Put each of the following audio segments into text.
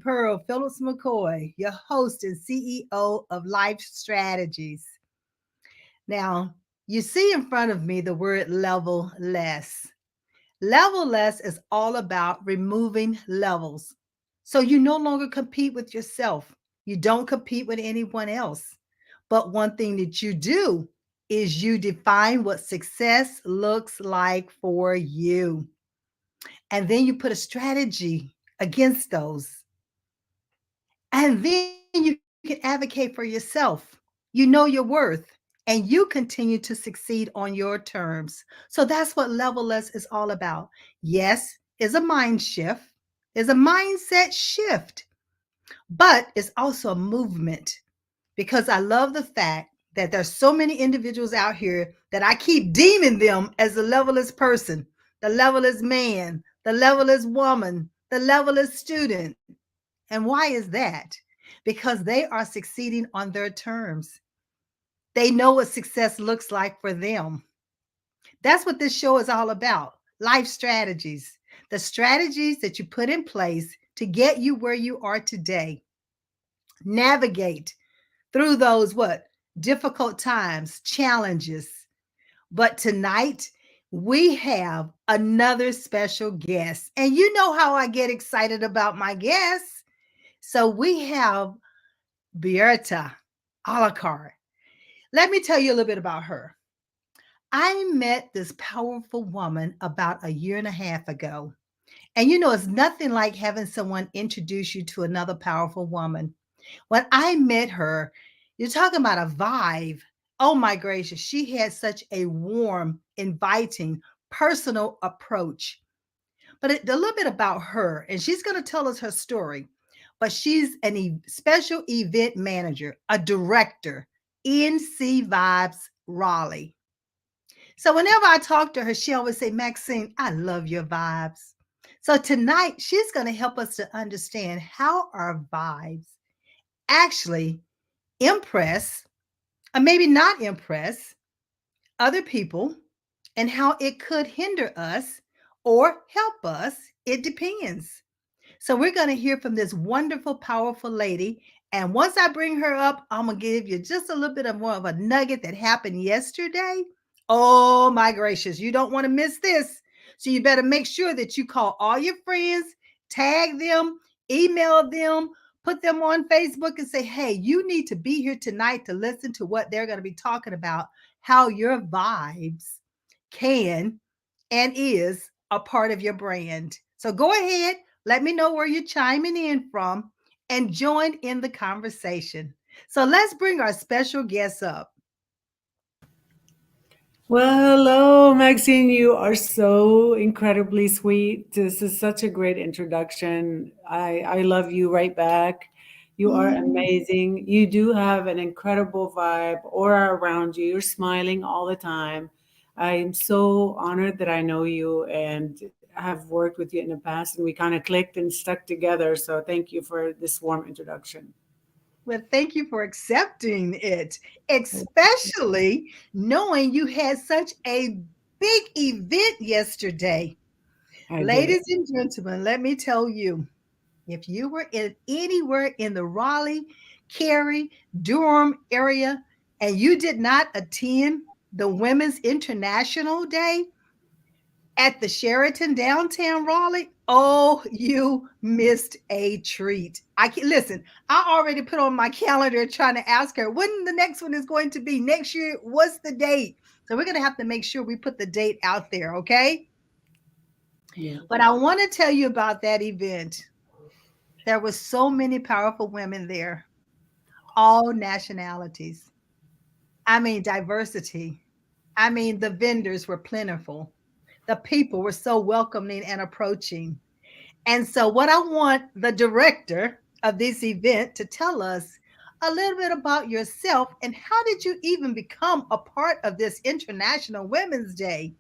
Pearl Phillips McKoy, your host and CEO of Life Strategies. Now, you see in front of me the word level less. Level less is all about removing levels. So you no longer compete with yourself. You don't compete with anyone else. But one thing that you do is you define what success looks like for you. And then you put a strategy against those. And then you can advocate for yourself. You know your worth and you continue to succeed on your terms. So that's what level less is all about. Yes, is a mind shift, is a mindset shift, but it's also a movement because I love the fact that there's so many individuals out here that I keep deeming them as the levelist person, the levelist man, the levelist woman, the levelist student. And why is that? Because they are succeeding on their terms. They know what success looks like for them. That's what this show is all about. Life strategies, the strategies that you put in place to get you where you are today. Navigate through those what? Difficult times, challenges. But tonight we have another special guest. And you know how I get excited about my guests. So we have Berta Alacard. Let me tell you a little bit about her. I met this powerful woman about a year and a half ago. And you know, it's nothing like having someone introduce you to another powerful woman. When I met her, you're talking about a vibe. Oh my gracious, she had such a warm, inviting, personal approach. But a little bit about her, and she's going to tell us her story. But she's a special event manager, a director, NC Vibes Raleigh. So whenever I talk to her, she always say, Maxine, I love your vibes. So tonight, she's going to help us to understand how our vibes actually impress, or maybe not impress, other people and how it could hinder us or help us. It depends. So we're going to hear from this wonderful, powerful lady. And once I bring her up, I'm going to give you just a little bit of more of a nugget that happened yesterday. Oh my gracious, you don't want to miss this. So you better make sure that you call all your friends, tag them, email them, put them on Facebook and say, hey, you need to be here tonight to listen to what they're going to be talking about, how your vibes can and is a part of your brand. So go ahead, let me know where you're chiming in from and join in the conversation. So let's bring our special guests up. Well, hello, Maxine. You are so incredibly sweet. This is such a great introduction. I love you right back. You are Mm. amazing. You do have an incredible vibe, aura around you. You're smiling all the time. I'm so honored that I know you and have worked with you in the past, and we kind of clicked and stuck together. So thank you for this warm introduction. Well, thank you for accepting it, especially knowing you had such a big event yesterday. I did. Ladies and gentlemen, let me tell you, if you were in anywhere in the Raleigh, Cary, Durham area and you did not attend the Women's International Day at the Sheraton downtown Raleigh, oh, you missed a treat. I can listen. I already put on my calendar trying to ask her when the next one is going to be next year. What's the date? So we're gonna have to make sure we put the date out there, okay? Yeah. But I want to tell you about that event. There were so many powerful women there, all nationalities. I mean, diversity. I mean, the vendors were plentiful. The people were so welcoming and approaching. And so, what I want the director of this event to tell us a little bit about yourself and how did you even become a part of this International Women's Day?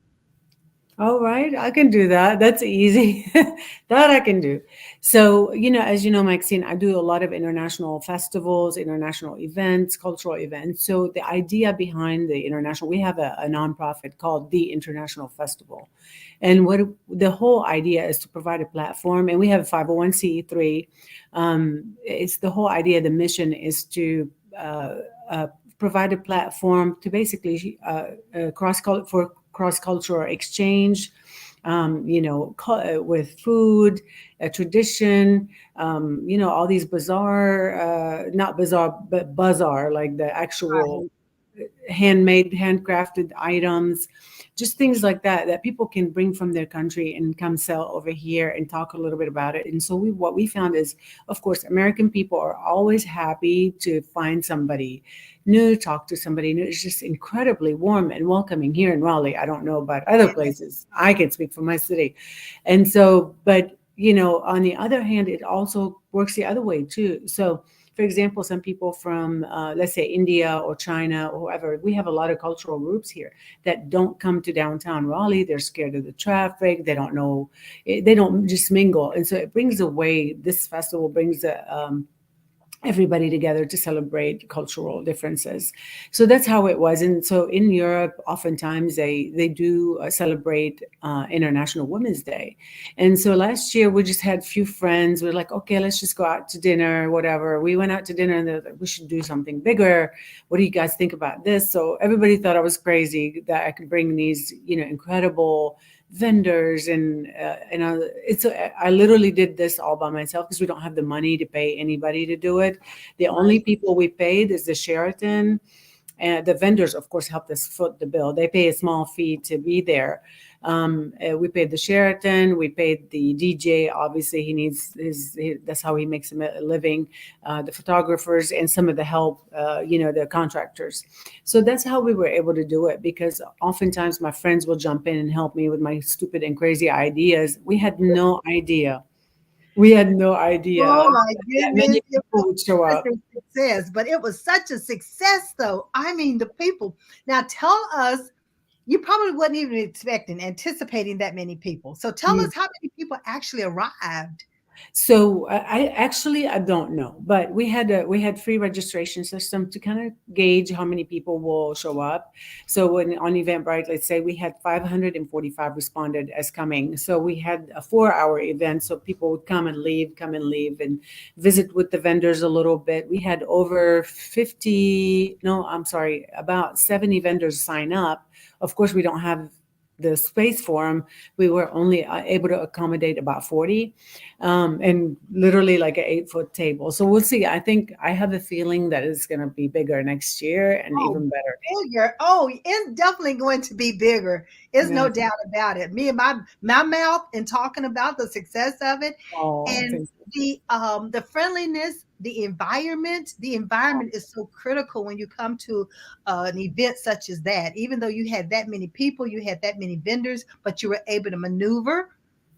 All right, I can do that. That's easy. That I can do. So, as you know, Maxine, I do a lot of international festivals, international events, cultural events. So, the idea behind the international, we have a nonprofit called the International Festival. And the whole idea is to provide a platform, and we have a 501c3. It's the whole idea, the mission is to uh, uh, provide a platform to basically for cross cultural exchange, with food, tradition, all these bizarre, not bizarre, but bazaar, like the actual Right. handmade, handcrafted items, just things like that that people can bring from their country and come sell over here and talk a little bit about it. And so what we found is, of course, American people are always happy to find somebody new, talk to somebody new. It's just incredibly warm and welcoming here in Raleigh. I don't know about other Yeah. places. I can speak for my city. And so, but on the other hand, it also works the other way too. So, for example, some people from, let's say, India or China or whoever, we have a lot of cultural groups here that don't come to downtown Raleigh. They're scared of the traffic. They don't know, they don't just mingle. And so it brings away, this festival brings everybody together to celebrate cultural differences. So that's how it was. And so in Europe, oftentimes they do celebrate International Women's Day. And so last year we just had a few friends. We're like, okay, let's just go out to dinner, whatever. We went out to dinner and they're like, we should do something bigger. What do you guys think about this? So everybody thought I was crazy that I could bring these, incredible vendors and it's I literally did this all by myself because we don't have the money to pay anybody to do it. The only Right. people we paid is the Sheraton, and the vendors of course helped us foot the bill. They pay a small fee to be there. We paid the Sheraton, we paid the DJ, obviously he needs that's how he makes a living, the photographers and some of the help, the contractors. So that's how we were able to do it, because oftentimes my friends will jump in and help me with my stupid and crazy ideas. We had no idea Oh my that goodness. many It people was would show such up. a success, but it was such a success though. I mean, the people. Now tell us, you probably wasn't even anticipating that many people. So tell us how many people actually arrived. So I don't know, but we had free registration system to kind of gauge how many people will show up. So when on Eventbrite, let's say we had 545 responded as coming. So we had a 4-hour event, so people would come and leave, and visit with the vendors a little bit. We had over 50, no, I'm sorry, about 70 vendors sign up. Of course, we don't have the space for them. We were only able to accommodate about 40, and literally like an 8-foot table. So we'll see. I think I have a feeling that it's going to be bigger next year and Oh, even better. bigger. Oh, it's definitely going to be bigger. There's Yeah. no doubt about it. Me and my mouth and talking about the success of it, Oh, and thank the friendliness, the you. environment is so critical when you come to an event such as that. Even though you had that many people, you had that many vendors, but you were able to maneuver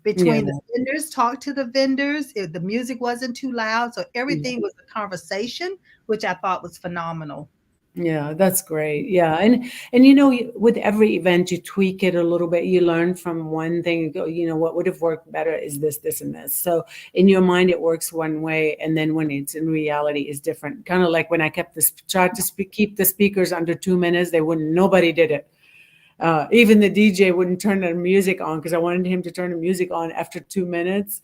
Yeah. between the vendors, talk to the vendors. The music wasn't too loud, so Yeah. everything was a conversation, which I thought was phenomenal. Yeah, that's great. Yeah, and with every event, you tweak it a little bit. You learn from one thing. You go, what would have worked better is this, this, and this. So in your mind, it works one way, and then when it's in reality, is different. Kind of like when I kept this tried to keep the speakers under 2 minutes, they wouldn't. Nobody did it. Even the DJ wouldn't turn the music on because I wanted him to turn the music on after 2 minutes,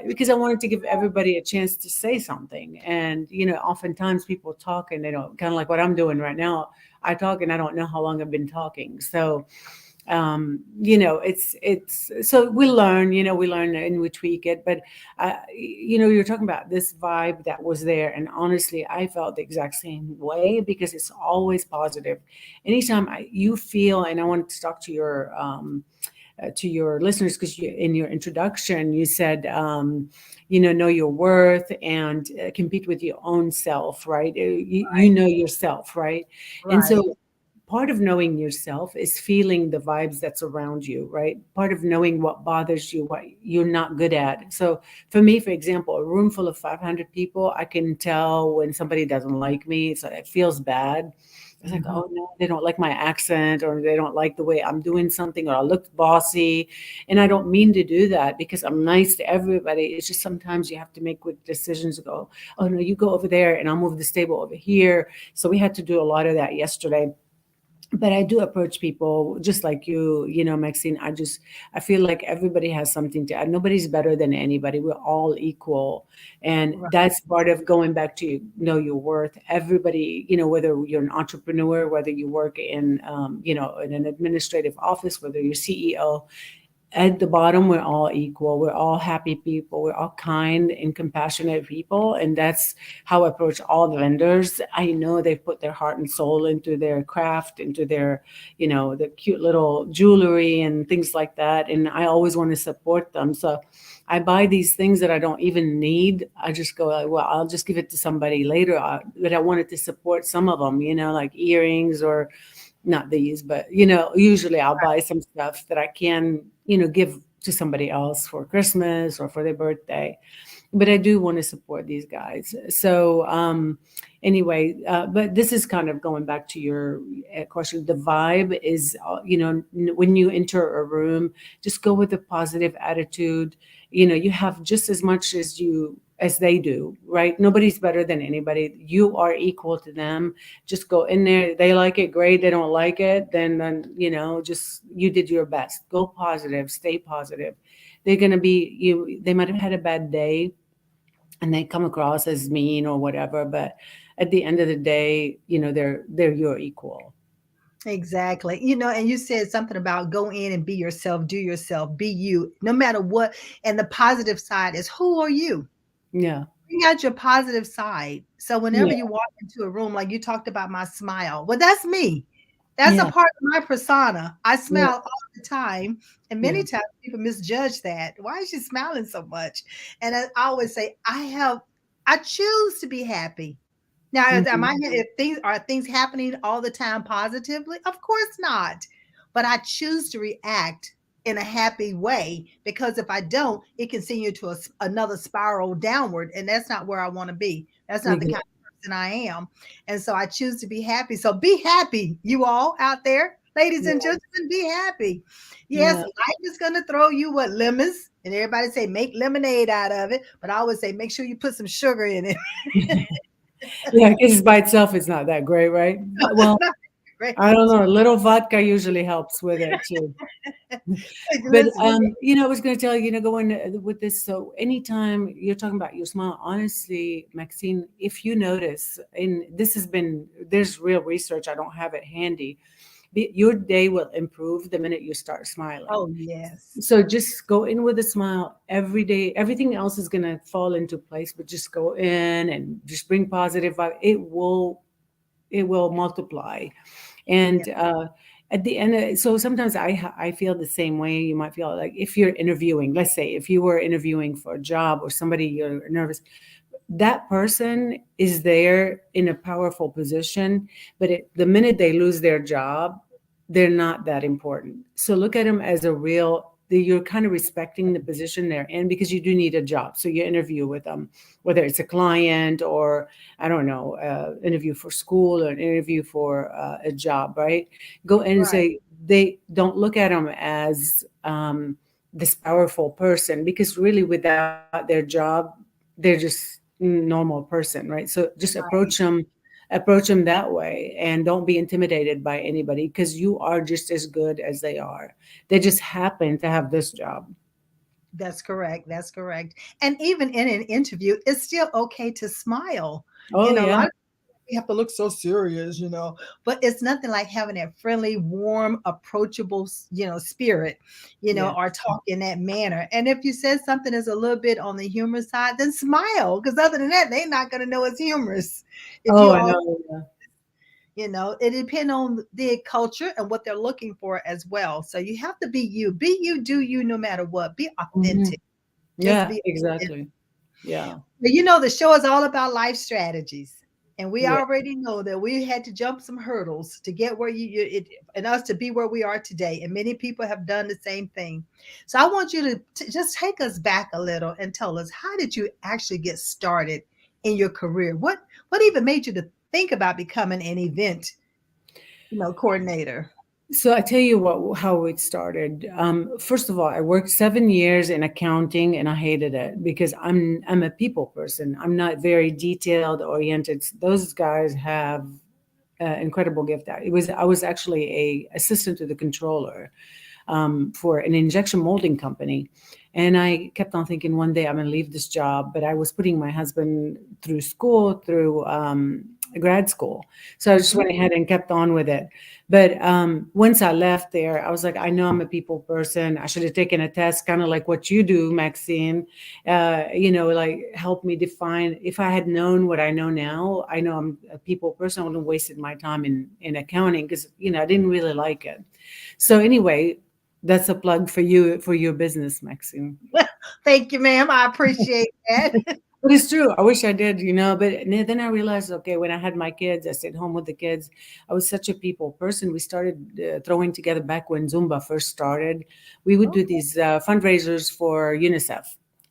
because I wanted to give everybody a chance to say something. And oftentimes people talk and they don't, kind of like what I'm doing right now. I talk and I don't know how long I've been talking. So it's so we learn and we tweak it. But you're talking about this vibe that was there, and honestly I felt the exact same way, because it's always positive. Anytime you feel, and I wanted to talk to your listeners, because in your introduction you said, know your worth and compete with your own self, right? You Right, know yourself, right? And right, so part of knowing yourself is feeling the vibes that's around you, right? Part of knowing what bothers you, what you're not good at. So for me, for example, a room full of 500 people, I can tell when somebody doesn't like me. So it feels bad. It's like, Mhm. oh no, they don't like my accent or they don't like the way I'm doing something or I look bossy. And I don't mean to do that because I'm nice to everybody. It's just sometimes you have to make quick decisions to go, oh no, you go over there and I'll move the table over here. So we had to do a lot of that yesterday. But I do approach people just like you know, Maxine. I feel like everybody has something to add. Nobody's better than anybody. We're all equal. And Right. that's part of going back to know your worth. Everybody, you know, whether you're an entrepreneur, whether you work in, you know, in an administrative office, whether you're CEO, at the bottom, we're all equal. We're all happy people. We're all kind and compassionate people. And that's how I approach all the vendors. I know they've put their heart and soul into their craft, into their, you know, the cute little jewelry and things like that. And I always want to support them. So I buy these things that I don't even need. I just go, like, well, I'll just give it to somebody later. But I wanted to support some of them, you know, like earrings or not these, but you know, usually I'll buy some stuff that I can, you know, give to somebody else for Christmas or for their birthday. But I do want to support these guys. So anyway, but this is kind of going back to your question. The vibe is, you know, when you enter a room, just go with a positive attitude. You know, you have just as much as they do, right? Nobody's better than anybody. You are equal to them. Just go in there. They like it, great. They don't like it, then you know, just you did your best. Go positive, stay positive. They're gonna be you. They might have had a bad day, and they come across as mean or whatever, but at the end of the day, you know, they're your equal. Exactly. And you said something about go in and be yourself, do yourself, be you, no matter what. And the positive side is who are you? Yeah. Bring out your positive side. So whenever Yeah. you walk into a room, like you talked about my smile, well, that's me. That's a Yeah. part of my persona. I Yeah. smile all the time. And Yeah. many times people misjudge that. Why is she smiling so much? And I always say, I choose to be happy. Now, am Mhm. I if things are things happening all the time positively? Of course not. But I choose to react in a happy way because if I don't, it can send you to another spiral downward, and that's not where I want to be. That's not the kind Exactly. of person I am, and so I choose to be happy. So be happy, you all out there, ladies and Yeah. gentlemen, be happy. Yes, Yeah. life is gonna throw you what lemons, and everybody say make lemonade out of it, but I always say make sure you put some sugar in it. Yeah, because by itself it's not that great, right? No, it's Well, not great. I don't know. A little vodka usually helps with it too. But Listen, you know, I was going to tell you, you know, going with this. So anytime you're talking about your smile, honestly, Maxine, if you notice, and this has been, there's real research. I don't have it handy. Your day will improve the minute you start smiling. oh yes, So just go in with a smile every day. Everything else is going to fall into place, but just go in and just bring positive vibe. It will multiply. yeah, And at the end so sometimes I feel the same way. You might feel like if you're interviewing, let's say if you were interviewing for a job or somebody you're nervous, that person is there in a powerful position, but the minute they lose their job, they're not that important. So look at them as a real, you're kind of respecting the position they're in because you do need a job. So you interview with them, whether it's a client or I don't know, interview for school or an interview for a job, right? Go in and right, say, they don't look at them as this powerful person, because really without their job, they're just normal person, right? So just right. approach them that way, and don't be intimidated by anybody, because you are just as good as they are. They just happen to have this job. That's correct. That's correct. And even in an interview, it's still okay to smile. Oh A yeah. lot of we have to look so serious. But it's nothing like having that friendly, warm, approachable, spirit, Yeah. or talk in that manner. And if you said something is a little bit on the humorous side, then smile. Because other than that, they're not going to know it's humorous. If Oh, you I all, know. Yeah. it depends on the culture and what they're looking for as well. So you have to be you. Be you, do you, no matter what. Be Mhm. authentic. Just Yeah, be authentic. exactly. Yeah. But the show is all about life strategies. And we Yeah. already know that we had to jump some hurdles to get where and us to be where we are today. And many people have done the same thing. So I want you to just take us back a little and tell us, how did you actually get started in your career? What even made you to think about becoming an event? coordinator. So I tell you what, how it started. First of all, I worked 7 years in accounting, and I hated it because I'm a people person. I'm not very detailed oriented. Those guys have incredible gift. I was actually a assistant to the controller for an injection molding company. And I kept on thinking one day I'm going to leave this job, but I was putting my husband through school, through grad school. So I just Mhm. went ahead and kept on with it. But once I left there, I was like, I know I'm a people person. I should have taken a test, kind of like what you do, Maxine. Like help me define. If I had known what I know now, I know I'm a people person. I wouldn't have wasted my time in accounting because I didn't really like it. So anyway, that's a plug for you for your business, Maxine. Thank you, ma'am. I appreciate that. But it's true. I wish I did, but then I realized, okay, when I had my kids, I stayed home with the kids. I was such a people person. We started throwing together back when Zumba first started. We would do these fundraisers for UNICEF.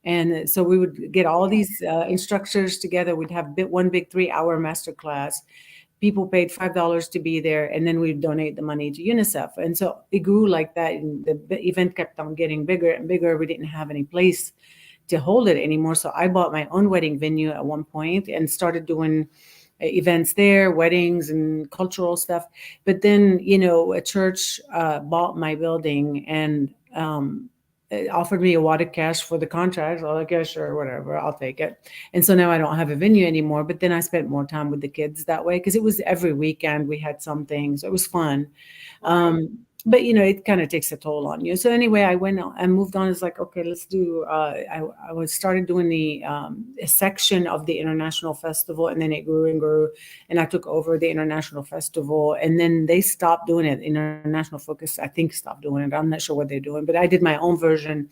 And so we would get all these instructors together. We'd have one big 3-hour master class. People paid $5 to be there, and then we donate the money to UNICEF. And so it grew like that, and the event kept on getting bigger and bigger. We didn't have any place to hold it anymore, so I bought my own wedding venue at one point and started doing events there, weddings and cultural stuff. But then, a church bought my building and it offered me a wad of cash for the contract. So I was like, yeah, sure, whatever, I'll take it. And so now I don't have a venue anymore. But then I spent more time with the kids that way because it was every weekend we had something, so it was fun. Right. But it kind of takes a toll on you. So anyway, I went and moved on. It's like, okay, let's do. I was started doing the a section of the international festival, and then it grew and grew, and I took over the international festival, and then they stopped doing it. International Focus, I think, stopped doing it. I'm not sure what they're doing, but I did my own version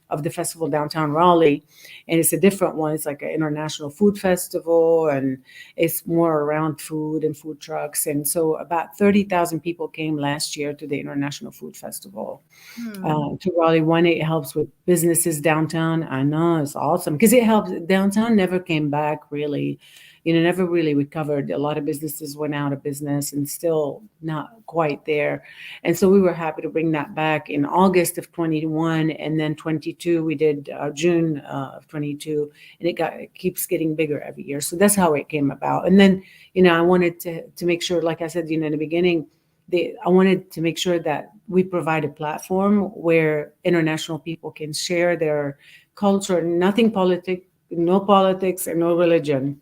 of the festival downtown Raleigh, and it's a different one. It's like an international food festival, and it's more around food and food trucks. And so about 30,000 people came last year to the International Food Festival Hmm. to Raleigh. One, it helps with businesses downtown. I know it's awesome because it helps. Downtown never came back really. Never really recovered. A lot of businesses went out of business and still not quite there. And so we were happy to bring that back in August of 21, and then 22 we did June of 22, and it keeps getting bigger every year. So that's how it came about. And then I wanted to make sure, like I said, in the beginning, I wanted to make sure that we provide a platform where international people can share their culture, nothing politic, no politics, and no religion,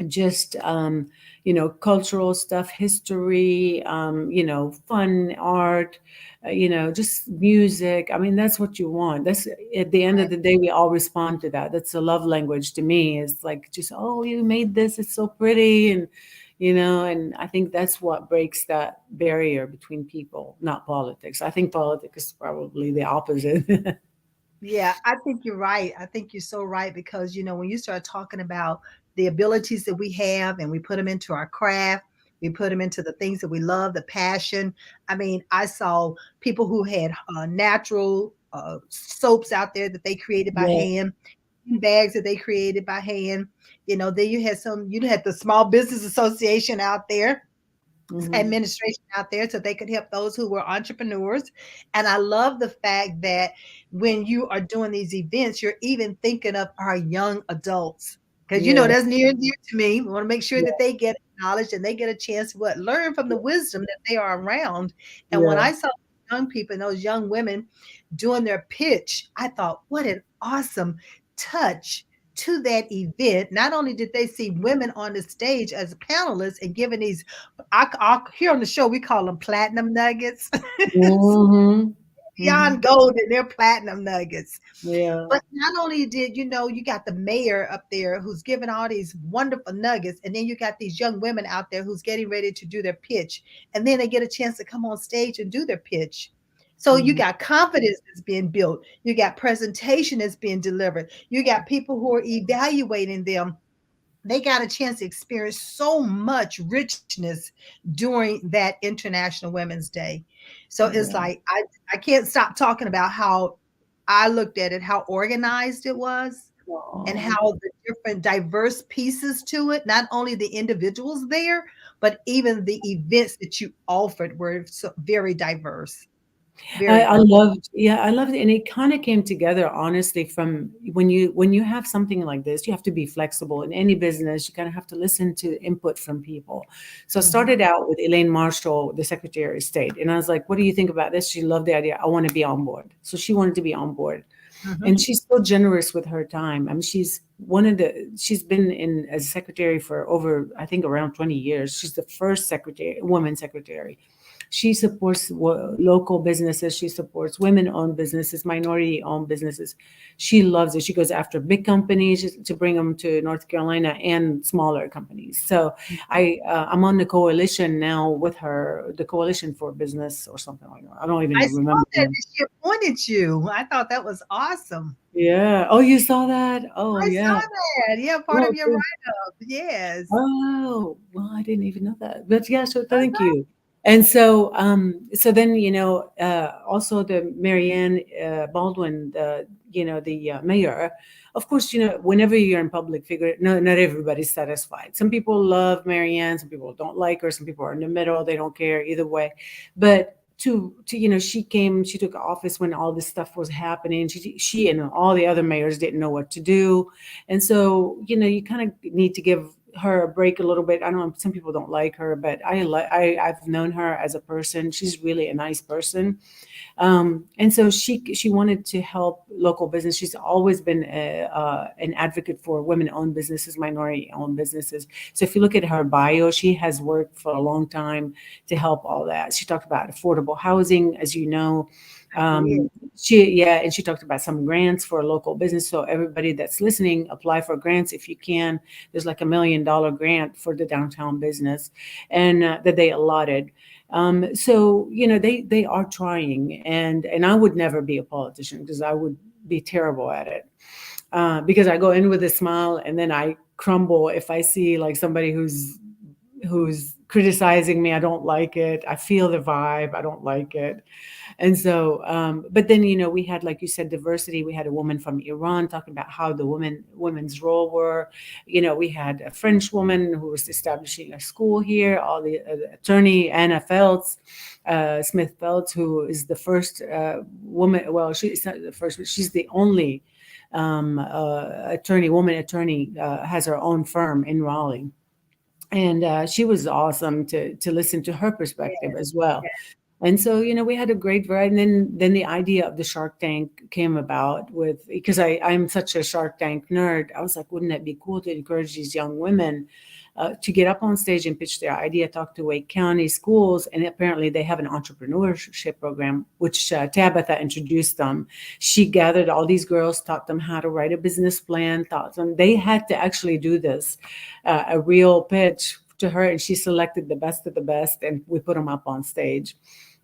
just cultural stuff, history, fun, art, just music. I mean, that's what you want. That's at the end of Right. the day, we all respond to that. That's a love language to me. It's like, just, oh, you made this, it's so pretty. And and I think that's what breaks that barrier between people, not politics. I think politics is probably the opposite. Yeah, I think you're right. I think you're so right because, when you start talking about the abilities that we have and we put them into our craft, we put them into the things that we love, the passion. I mean, I saw people who had natural soaps out there that they created by Yeah. hand, bags that they created by hand. Then you had the Small Business Association out there, Hmm. administration out there so they could help those who were entrepreneurs. And I love the fact that when you are doing these events, you're even thinking of our young adults. Because Yeah. that's near and dear to me. We want to make sure Yeah. that they get knowledge and they get a chance to learn from the wisdom that they are around. And when Yeah. I saw young people and those young women doing their pitch, I thought, what an awesome touch to that event. Not only did they see women on the stage as panelists and giving these, here on the show, we call them platinum nuggets. Hmm. Hmm. Beyond gold and they're platinum nuggets. Yeah. But not only did you got the mayor up there who's giving all these wonderful nuggets, and then you got these young women out there who's getting ready to do their pitch, and then they get a chance to come on stage and do their pitch. So you Mhm. got confidence that's being built, you got presentation that's being delivered, you got people who are evaluating them. They got a chance to experience so much richness during that International Women's Day. So it's Yeah. like I can't stop talking about how I looked at it, how organized it was, and Aw. how the different diverse pieces to it, not only the individuals there, but even the events that you offered were so very diverse, very I diverse. loved, yeah, I loved it. And it kind of came together honestly from when you have something like this, you have to be flexible in any business. You kind of have to listen to input from people. So I Mhm, started out with Elaine Marshall, the Secretary of State. And I was like, what do you think about this? She loved the idea. I want to be on board. So she wanted to be on board. mhm. And she's so generous with her time. I mean, she's been in as secretary for over, I think, around 20 years. She's the first secretary, woman secretary. She supports local businesses. She supports women-owned businesses, minority-owned businesses. She loves it. She goes after big companies to bring them to North Carolina and smaller companies. So I'm on the coalition now with her, the Coalition for Business or something like that. I don't even I know, saw remember the that name. she appointed you. I thought that was awesome. Yeah. Oh, you saw that? Oh, I yeah. saw that. Yeah, part Oh, of your cool. write-up. Yes. Oh, well, I didn't even know that. But yeah, so thank Uh-huh. you. And so, so then, also the Marianne Baldwin, the mayor. Of course, whenever you're in public figure, no, not everybody's satisfied. Some people love Marianne, some people don't like her, some people are in the middle, they don't care either way. But she came, she took office when all this stuff was happening. She and all the other mayors didn't know what to do. And so, you kind of need to give her a break a little bit. I don't know, some people don't like her, but I've known her as a person. She's really a nice person. And so she wanted to help local business. She's always been an advocate for women-owned businesses, minority-owned businesses. So if you look at her bio, she has worked for a long time to help all that. She talked about affordable housing, as you know. I did. And she talked about some grants for local business. So everybody that's listening, apply for grants if you can. There's like $1 million grant for the downtown business, and that they allotted. So they are trying, and I would never be a politician because I would be terrible at it. Because I go in with a smile and then I crumble if I see like somebody who's criticizing me. I don't like it. I feel the vibe. I don't like it. And so, but then we had, like you said, diversity. We had a woman from Iran talking about how the women's role were. We had a French woman who was establishing a school here. All the attorney Anna Feltz, Smith Feltz, who is the first woman. Well, she's not the first, but she's the only woman attorney, has her own firm in Raleigh. And she was awesome to listen to her perspective Yes. as well. Yes. And so, we had a great variety. And then the idea of the Shark Tank came about because I'm such a Shark Tank nerd. I was like, wouldn't that be cool to encourage these young women to get up on stage and pitch their idea, talk to Wake County schools. And apparently they have an entrepreneurship program, which Tabitha introduced them. She gathered all these girls, taught them how to write a business plan, taught them they had to actually do this, a real pitch to her. And she selected the best of the best, and we put them up on stage.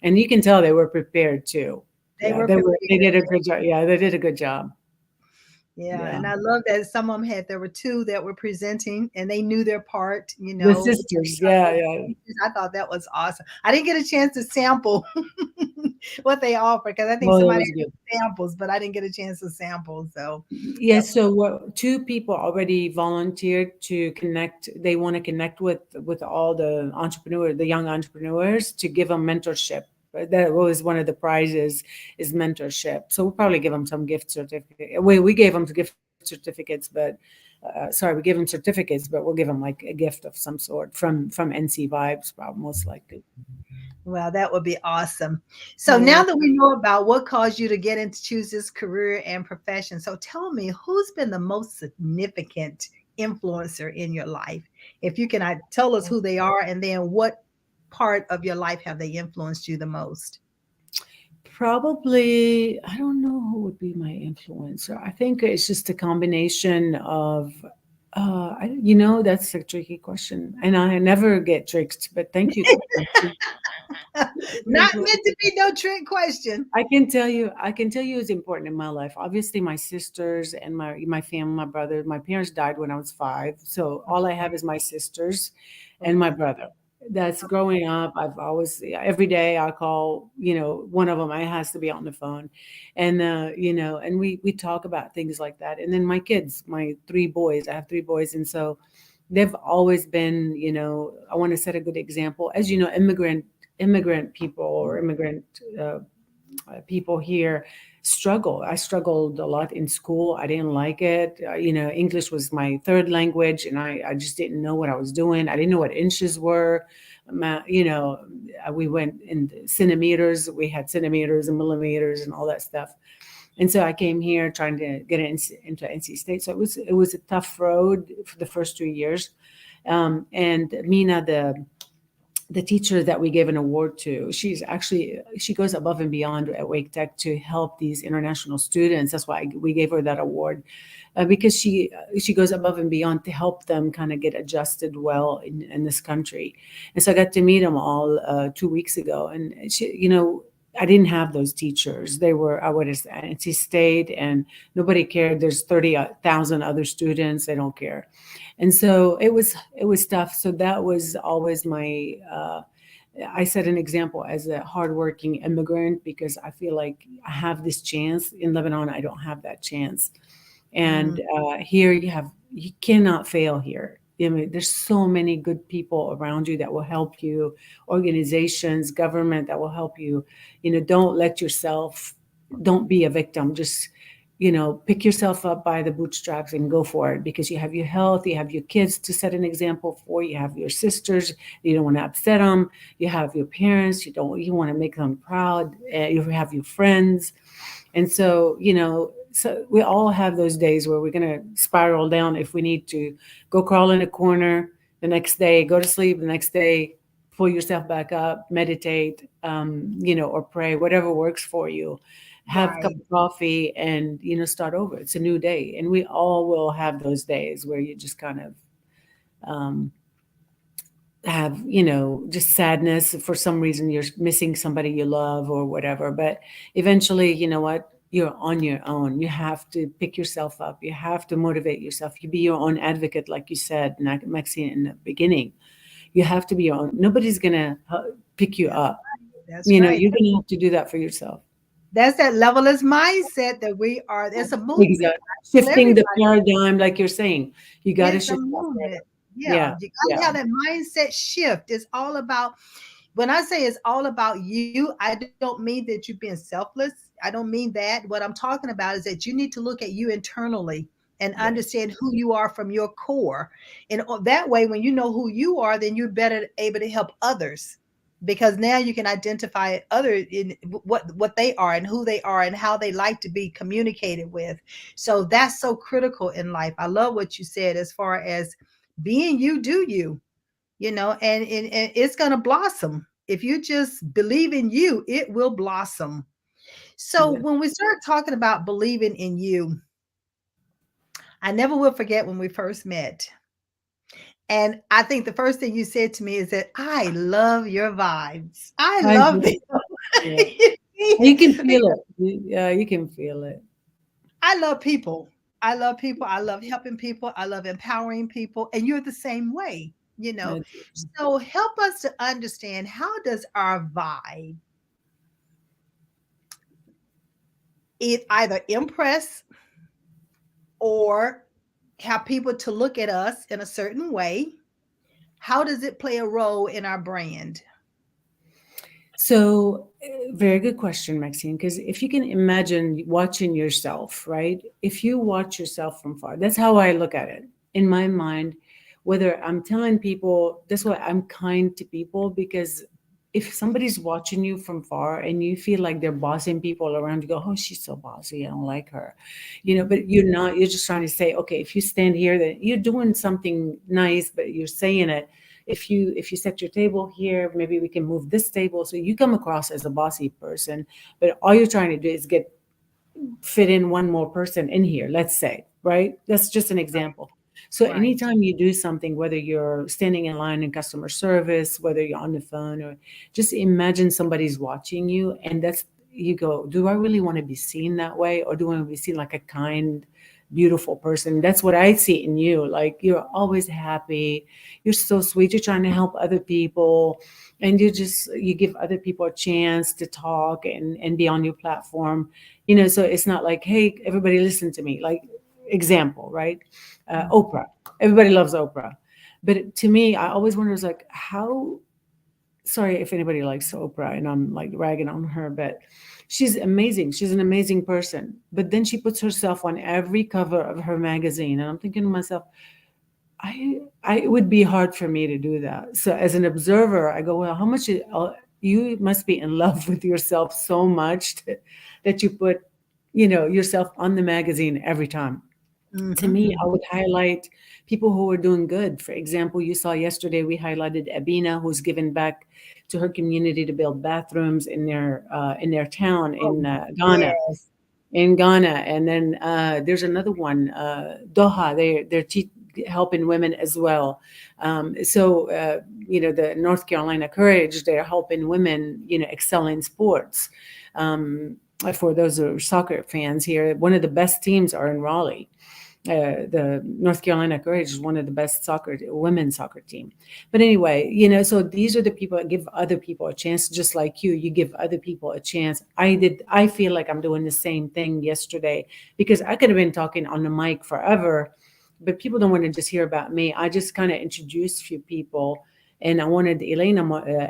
And you can tell they were prepared too. They Yeah, were they prepared. did a good job. Yeah, they did a good job. Yeah, Yeah. and I love that some of them there were two that were presenting and they knew their part, The sisters. Yeah, yeah. I thought that was awesome. I didn't get a chance to sample what they offer because I think Well, that somebody was good. had samples, but I didn't get a chance to sample. So that Yes, so two people already volunteered to connect. They want to connect with all the young entrepreneurs to give them mentorship. That was one of the prizes is mentorship. So we'll probably give them some gift certificate. We gave them gift certificates, but sorry, we gave them certificates, but we'll give them like a gift of some sort from NC Vibes, probably most likely. well, that would be awesome. So Yeah. now that we know about what caused you to get into choose this career and profession, so tell me who's been the most significant influencer in your life? If you can tell us who they are, and then what part of your life have they influenced you the most? Probably, I don't know who would be my influencer. I think it's just a combination of, that's a tricky question, and I never get tricked. But thank you. Not meant to be no trick question. I can tell you it's important in my life. Obviously, my sisters and my family, my brother. My parents died when I was 5, so all I have is my sisters and my Okay. brother. that's growing up. I've always, every day I call, one of them, I has to be on the phone. And, and we talk about things like that. And then my kids, my three boys, I have three boys. And so they've always been, I want to set a good example. As you know, immigrant people or immigrant uh, people here struggle. I struggled a lot in school. I didn't like it. English was my third language, and I just didn't know what I was doing. I didn't know what inches were. We went in centimeters. We had centimeters and millimeters and all that stuff. And so I came here trying to get into NC State. So it was a tough road for the first 2 years. And Mina, the teacher that we gave an award to, she goes above and beyond at Wake Tech to help these international students. That's why we gave her that award, because she goes above and beyond to help them kind of get adjusted well in this country. And so I got to meet them all 2 weeks ago, and I didn't have those teachers. They were, I was at NC State, and nobody cared. There's 30,000 other students. They don't care. And so it was tough. So that was always my I set an example as a hardworking immigrant, because I feel like I have this chance in Lebanon. I don't have that chance. And Mm, here you cannot fail here. I mean, there's so many good people around you that will help you, organizations, government that will help you. Don't let yourself, don't be a victim. Just, pick yourself up by the bootstraps and go for it, because you have your health, you have your kids to set an example for, you have your sisters, you don't want to upset them, you have your parents, you want to make them proud, you have your friends. And so, so we all have those days where we're going to spiral down. If we need to go crawl in a corner the next day, go to sleep the next day, pull yourself back up, meditate, or pray, whatever works for you. Have a cup right. of coffee and, start over. It's a new day. And we all will have those days where you just kind of have, just sadness for some reason. You're missing somebody you love or whatever. But eventually, you know what, you're on your own. You have to pick yourself up. You have to motivate yourself. You be your own advocate, like you said, Maxine, in the beginning. You have to be your own. Nobody's gonna pick you That's up. right. That's right. You're gonna have to do that for yourself. That's that levelist mindset that we are. It's a movement. Exactly. I tell Shifting the everybody paradigm, like you're saying, you got to it's a shift that movement. paradigm. Yeah, Yeah, you got yeah, to have that mindset shift. It's all about, when I say it's all about you, I don't mean that you're being selfless. I don't mean that. What I'm talking about is that you need to look at you internally and yes, understand who you are from your core. And that way, when you know who you are, then you're better able to help others, because now you can identify other in what they are and who they are and how they like to be communicated with. So that's so critical in life. I love what you said as far as being you, do you, and it's going to blossom. If you just believe in you, it will blossom. So yes. when we start talking about believing in you, I never will forget when we first met. And I think the first thing you said to me is that I love your vibes. I I love them. do. Yeah. You can feel it. Yeah, you can feel it. I love people. I love people. I love helping people. I love empowering people. And you're the same way, you know. I do. So help us to understand, how does our vibe it either impress or have people to look at us in a certain way? How does it play a role in our brand? So, very good question, Maxine. Because if you can imagine watching yourself, right? If you watch yourself from far, that's how I look at it. In my mind, whether I'm telling people, that's why I'm kind to people, because if somebody's watching you from far and you feel like they're bossing people around, you go, oh, she's so bossy. I don't like her. But you're not, you're just trying to say, okay, if you stand here, that you're doing something nice, but you're saying it. If you set your table here, maybe we can move this table, so you come across as a bossy person, but all you're trying to do is get fit in one more person in here, let's say, right? That's just an example. So Right. anytime you do something, whether you're standing in line in customer service, whether you're on the phone, or just imagine somebody's watching you, and that's, you go, do I really want to be seen that way, or do I want to be seen like a kind, beautiful person. That's what I see in you. Like you're always happy. You're so sweet. You're trying to help other people, and you give other people a chance to talk and be on your platform. So it's not like, hey, everybody listen to me. Like example, right? Oprah. Everybody loves Oprah, but to me, I always wonder, is like how, sorry if anybody likes Oprah and I'm like ragging on her, but she's amazing. She's an amazing person. But then she puts herself on every cover of her magazine. And I'm thinking to myself, I it would be hard for me to do that. So as an observer, I go, well, how much you must be in love with yourself so much that you put, yourself on the magazine every time. To Mm-hmm, me, I mm-hmm. would highlight people who are doing good. For example, you saw yesterday we highlighted Abina, who's given back to her community to build bathrooms in their town Oh, in Ghana. yes. In Ghana, and then there's another one, Doha. They're helping women as well. The North Carolina Courage, they're helping women, excel in sports. Um, for those who are soccer fans here, one of the best teams are in Raleigh. The North Carolina Courage is one of the best women's soccer team. But anyway, so these are the people that give other people a chance, just like you. You give other people a chance. I feel like I'm doing the same thing yesterday because I could have been talking on the mic forever, but people don't want to just hear about me. I just kind of introduced a few people. And I wanted Elena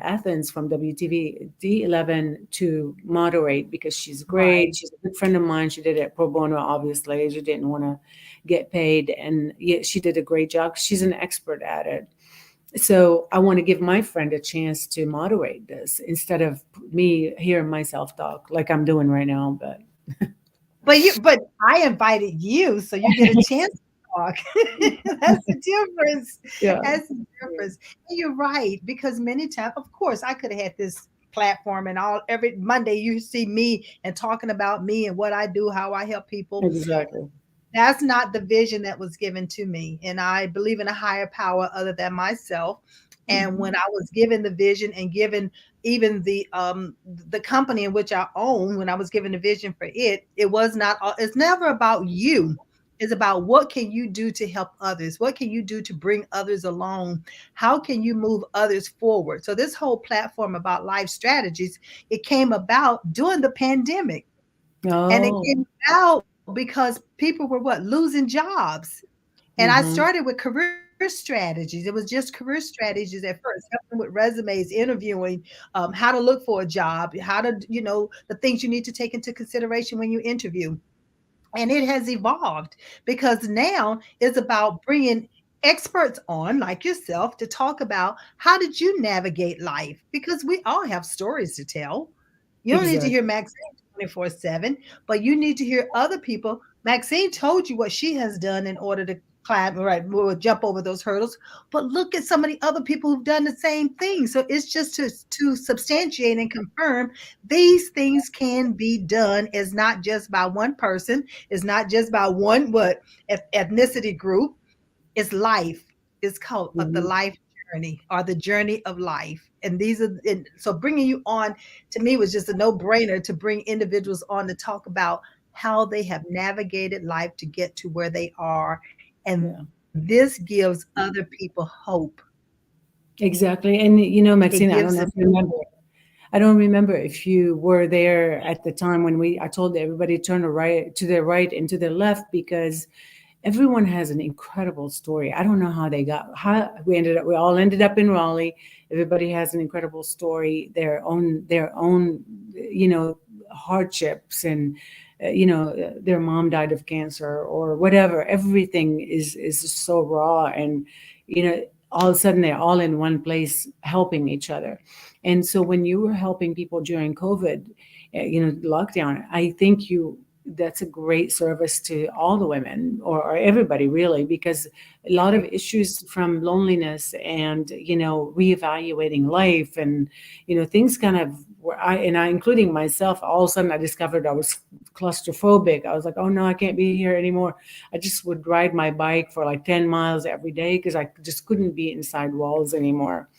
Athens from WTV D11 to moderate because she's great. Right. She's a good friend of mine. She did it pro bono, obviously. She didn't want to get paid. And yet she did a great job. She's an expert at it. So I want to give my friend a chance to moderate this instead of me hearing myself talk like I'm doing right now. But But I invited you, so you get a chance to talk. That's the difference. yeah, That's the difference. And you're right, because many times, of course, I could have had this platform and all every Monday you see me and talking about me and what I do, how I help people. exactly. That's not the vision that was given to me. And I believe in a higher power other than myself. And Mhm. when I was given the vision and given even the company in which I own, when I was given the vision for it, it was not it's never about you. It's about what can you do to help others? What can you do to bring others along? How can you move others forward? So this whole platform about life strategies, it came about during the pandemic. And it Oh, came about because people were what? Losing jobs. And I hmm, started with career strategies. It was just career strategies at first, helping with resumes, interviewing, how to look for a job, how to, the things you need to take into consideration when you interview. And it has evolved because now it's about bringing experts on like yourself to talk about how did you navigate life, because we all have stories to tell. You don't need to hear exactly. Maxine 24/7, but you need to hear other people. Maxine told you what she has done in order to climb, right, we'll jump over those hurdles. But look at some of the other people who've done the same thing. So it's just to substantiate and confirm these things can be done. It's not just by one person. It's not just by one what ethnicity group. It's life. It's called the Hmm. life journey or the journey of life. And these are and so bringing you on to me was just a no-brainer to bring individuals on to talk about how they have navigated life to get to where they are. And Yeah. this gives other people hope. Exactly. And It Maxine, gives I them don't know if you remember. I don't remember if you were there at the time when I told everybody turn to their right and to their left because everyone has an incredible story. I don't know how we all ended up in Raleigh. Everybody has an incredible story, their own, you know, hardships and their mom died of cancer or whatever. Everything is just so raw and all of a sudden they're all in one place helping each other. And so when you were helping people during COVID, lockdown, I think that's a great service to all the women or everybody really, because a lot of issues from loneliness and reevaluating life and things kind of were I including myself, all of a sudden I discovered I was claustrophobic. I was like, oh no, I can't be here anymore. I just would ride my bike for like 10 miles every day because I just couldn't be inside walls anymore.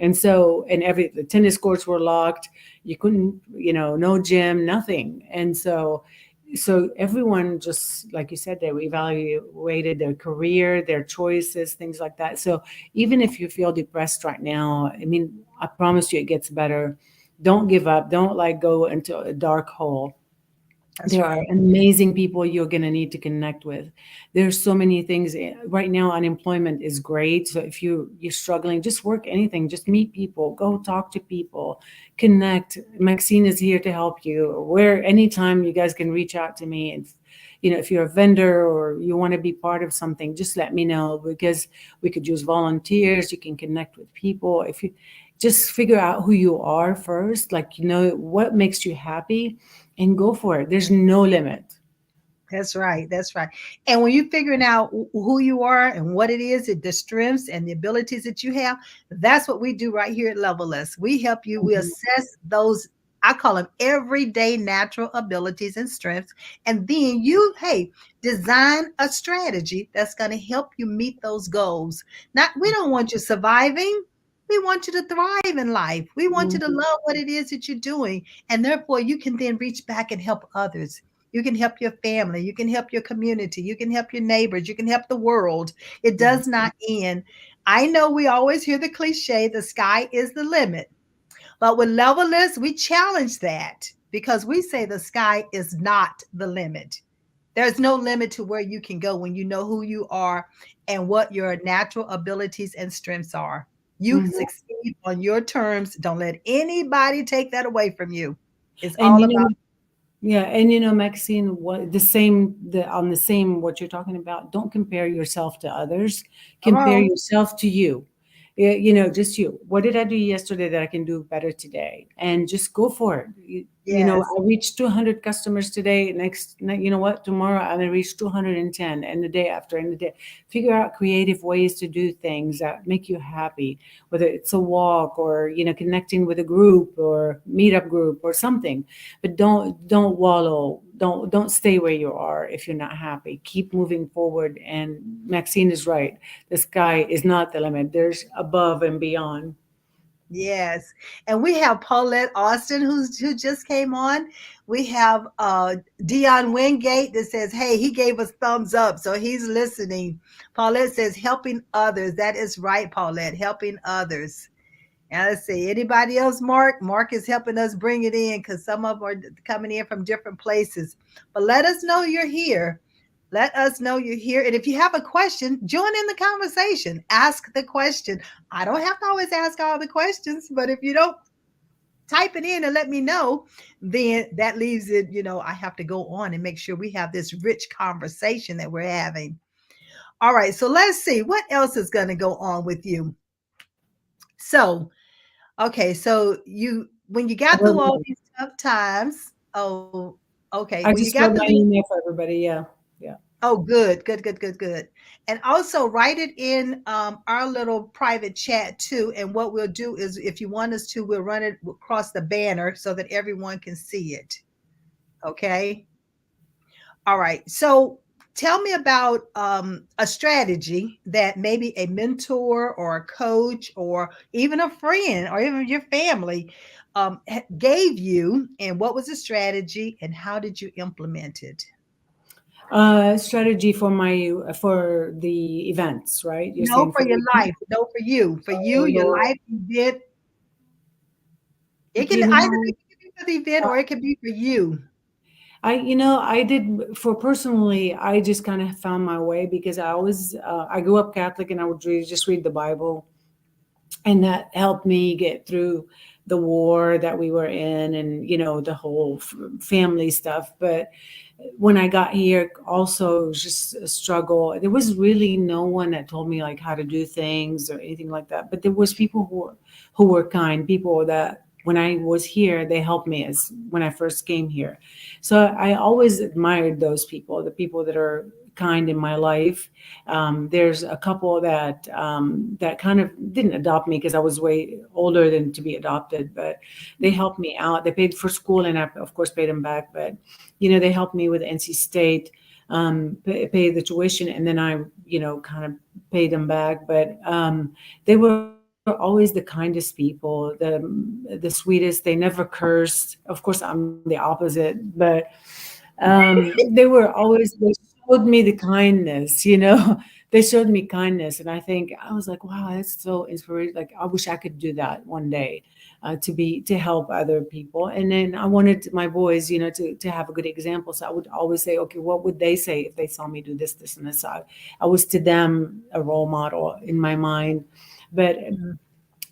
And so, and the tennis courts were locked. You couldn't, no gym, nothing. And so So everyone, just like you said, they evaluated their career, their choices, things like that. So even if you feel depressed right now, I mean, I promise you it gets better. Don't give up. Don't like go into a dark hole. That's There are right. amazing people you're going to need to connect with. There's so many things right now. Unemployment is great, so if you're struggling, just work anything, just meet people, go talk to people, connect. Maxine is here to help you where anytime. You guys can reach out to me, and if you're a vendor or you want to be part of something, just let me know, because we could use volunteers. You can connect with people. If you just figure out who you are first, like what makes you happy, and go for it. There's no limit. That's right. That's right. And when you're figuring out who you are and what it is, the strengths and the abilities that you have, that's what we do right here at Level Us. We help you. We Mhm. assess those. I call them everyday natural abilities and strengths. And then you, hey, design a strategy that's going to help you meet those goals. Not, we don't want you surviving. We want you to thrive in life. We want you to Mhm. love what it is that you're doing. And therefore, you can then reach back and help others. You can help your family. You can help your community. You can help your neighbors. You can help the world. It Mhm. does not end. I know we always hear the cliche, the sky is the limit. But with Levelist, we challenge that because we say the sky is not the limit. There's no limit to where you can go when you know who you are and what your natural abilities and strengths are. You Mhm. succeed on your terms. Don't let anybody take that away from you. It's And all about yeah, and Maxine, what on the same what you're talking about, don't compare yourself to others. come Compare on. yourself to you. Just you. What did I do yesterday that I can do better today? And just go for it. Yes. I reached 200 customers today. You know what? Tomorrow I'm gonna reach 210, and the day after, and the day. Figure out creative ways to do things that make you happy, whether it's a walk or connecting with a group or meetup group or something. But don't wallow. Don't stay where you are if you're not happy. Keep moving forward. And Maxine is right. The sky is not the limit. There's above and beyond. Yes. And we have Paulette Austin who just came on. We have Dion Wingate that says, hey, he gave us thumbs up. So he's listening. Paulette says, helping others. That is right, Paulette, helping others. And let's see, anybody else, Mark? Mark is helping us bring it in because some of them are coming in from different places. But let us know you're here. Let us know you're here. And if you have a question, join in the conversation. Ask the question. I don't have to always ask all the questions, but if you don't type it in and let me know, then that leaves it, I have to go on and make sure we have this rich conversation that we're having. All right, so let's see what else is going to go on with you. So, okay, so when you got through all these tough times, oh, okay, when I you got just through wrote these my email for everybody. Yeah, yeah. Oh, good, good, good, good, good. And also write it in our little private chat too. And what we'll do is, if you want us to, we'll run it across the banner so that everyone can see it. Okay. All right. So tell me about a strategy that maybe a mentor or a coach or even a friend or even your family gave you, and what was the strategy and how did you implement it? Strategy for the events, right? You're No, saying for for your the event? life. No, for you. For Oh you, your Lord. life event. It can You either know, be for the event or it can be for you. I did for personally. I just kind of found my way because I grew up Catholic, and I would just read the Bible, and that helped me get through the war that we were in, and the whole family stuff. But when I got here, also it was just a struggle. There was really no one that told me like how to do things or anything like that. But there was people who were kind, people that when I was here, they helped me as when I first came here. So I always admired those people, the people that are kind in my life. There's a couple that kind of didn't adopt me because I was way older than to be adopted, but they helped me out. They paid for school, and I of course paid them back. But they helped me with NC State, pay the tuition, and then I kind of paid them back. But they were always the kindest people, the sweetest. They never cursed. Of course, I'm the opposite, but They were always, they showed me the kindness, they showed me kindness. And I think I was like, wow, that's so inspirational. Like, I wish I could do that one day, to help other people. And then I wanted my boys, to have a good example. So I would always say, okay, what would they say if they saw me do this, and this? I was to them a role model in my mind. But Mhm.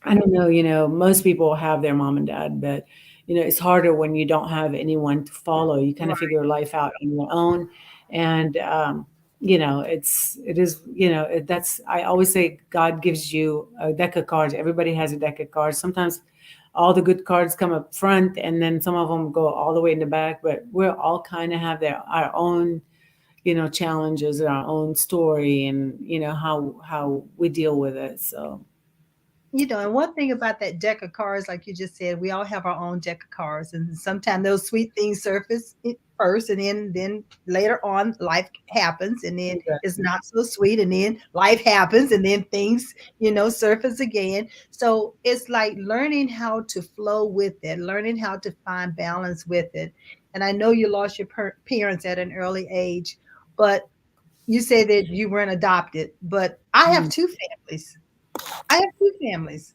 I don't know, most people have their mom and dad, but it's harder when you don't have anyone to follow. You kind of Right. figure life out on your own. And it is, that's, I always say God gives you a deck of cards. Everybody has a deck of cards. Sometimes all the good cards come up front and then some of them go all the way in the back, but we're all kind of have our own, challenges and our own story, and how we deal with it. So And one thing about that deck of cards, like you just said, we all have our own deck of cards, and sometimes those sweet things surface first, and then later on, life happens, and then it's exactly. not so sweet, and then life happens, and then things, surface again. So it's like learning how to flow with it, learning how to find balance with it. And I know you lost your parents at an early age, but you say that you weren't adopted, but I have Mm, two families. I have two families.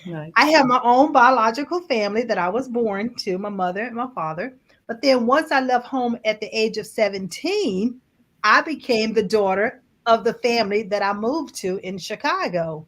right. I have my own biological family that I was born to, my mother and my father. But then once I left home at the age of 17, I became the daughter of the family that I moved to in Chicago.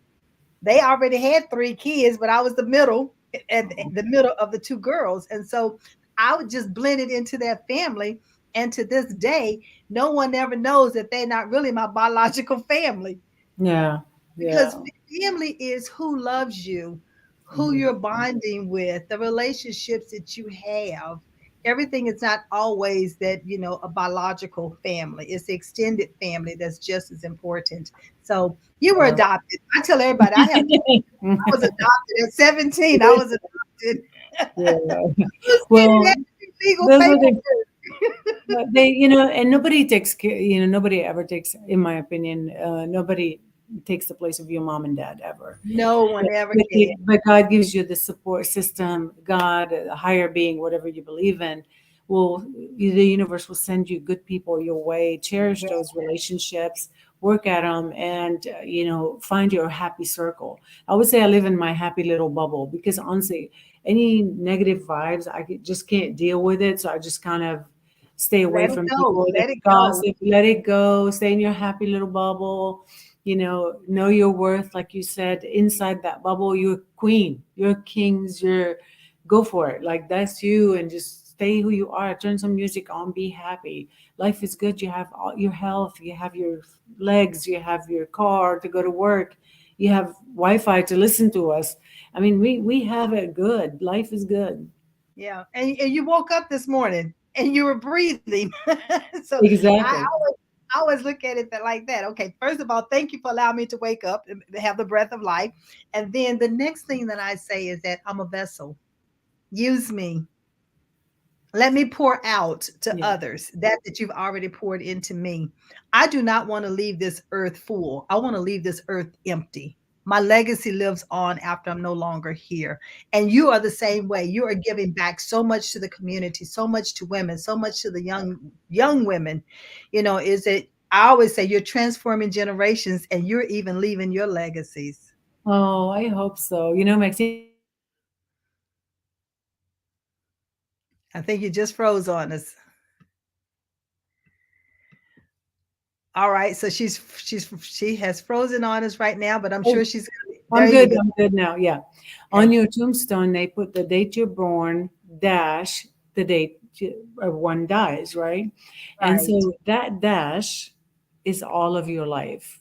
They already had three kids, but I was the middle and the middle of the two girls. And so I would just blend it into their family. And to this day, no one ever knows that they're not really my biological family, Yeah, because yeah. family is who loves you, who Mhm. you're bonding with, the relationships that you have. Everything is not always that, a biological family. It's the extended family that's just as important. So you were Yeah. adopted. I tell everybody I have kids. I was adopted at 17. I was adopted. Yeah. Was getting Well, that legal those are paperwork. they, and nobody takes care, nobody ever takes, in my opinion, nobody takes the place of your mom and dad ever. No one ever can. But God gives you the support system. God, a higher being, whatever you believe in, will the universe will send you good people your way. Cherish Yeah, those relationships, work at them, and find your happy circle. I would say I live in my happy little bubble because honestly, any negative vibes, just can't deal with it. So I just kind of stay away let it from go. people that Let it go. gossip. Let it go. Stay in your happy little bubble. Know your worth, like you said. Inside that bubble, you're queen, you're kings, you're go for it. Like that's you, and just stay who you are. Turn some music on, be happy. Life is good. You have all your health, you have your legs, you have your car to go to work, you have Wi-Fi to listen to us. I mean, we have it good. Life is good. Yeah. And you woke up this morning and you were breathing. So Exactly. I always look at it like that. Okay, first of all, thank you for allowing me to wake up and have the breath of life. And then the next thing that I say is that I'm a vessel. Use me. Let me pour out to Yeah. others that you've already poured into me. I do not want to leave this earth full. I want to leave this earth empty. My legacy lives on after I'm no longer here. And you are the same way. You are giving back so much to the community, so much to women, so much to the young women. Is it I always say you're transforming generations and you're even leaving your legacies. Oh, I hope so. Maxine, I think you just froze on me. I think you just froze on us. All right, so she has frozen on us right now, but I'm Oh, sure she's I'm there. You good. go. I'm good now. Yeah. On Okay, your tombstone, they put the date you're born, dash, the date one dies, right? And right. so that dash is all of your life.